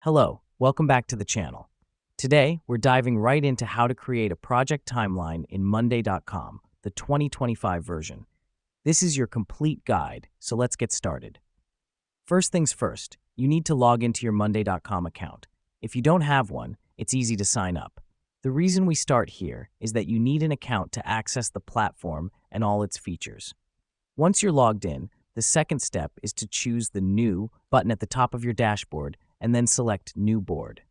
Hello, welcome back to the channel. Today, we're diving right into how to create a project timeline in Monday.com, the 2025 version. This is your complete guide, so let's get started. First things first, you need to log into your Monday.com account. If you don't have one, it's easy to sign up. The reason we start here is that you need an account to access the platform and all its features. Once you're logged in, the second step is to choose the New button at the top of your dashboard and then select New Board.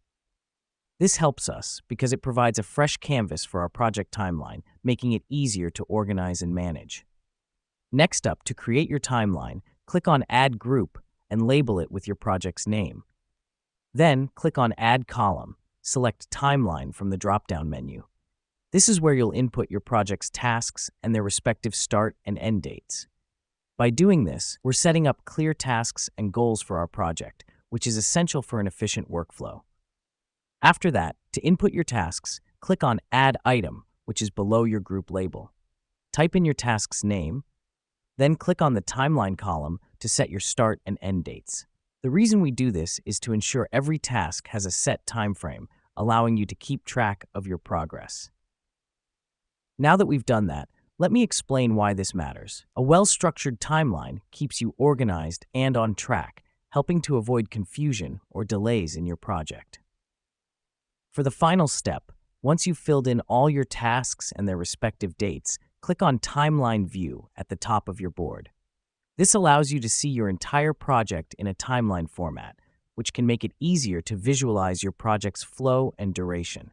This helps us because it provides a fresh canvas for our project timeline, making it easier to organize and manage. Next up, to create your timeline, click on Add Group and label it with your project's name. Then, click on Add Column. Select Timeline from the drop-down menu. This is where you'll input your project's tasks and their respective start and end dates. By doing this, we're setting up clear tasks and goals for our project, which is essential for an efficient workflow. After that, to input your tasks, click on Add Item, which is below your group label. Type in your task's name, then click on the Timeline column to set your start and end dates. The reason we do this is to ensure every task has a set time frame, allowing you to keep track of your progress. Now that we've done that, let me explain why this matters. A well-structured timeline keeps you organized and on track, helping to avoid confusion or delays in your project. For the final step, once you've filled in all your tasks and their respective dates, click on Timeline View at the top of your board. This allows you to see your entire project in a timeline format, which can make it easier to visualize your project's flow and duration.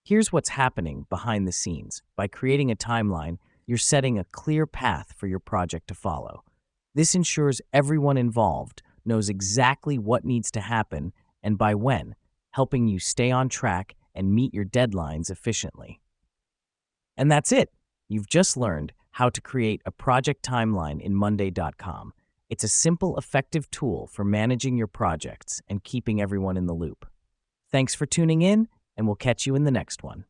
Here's what's happening behind the scenes. By creating a timeline, you're setting a clear path for your project to follow. This ensures everyone involved knows exactly what needs to happen and by when, helping you stay on track and meet your deadlines efficiently. And that's it. You've just learned how to create a project timeline in Monday.com. It's a simple, effective tool for managing your projects and keeping everyone in the loop. Thanks for tuning in, and we'll catch you in the next one.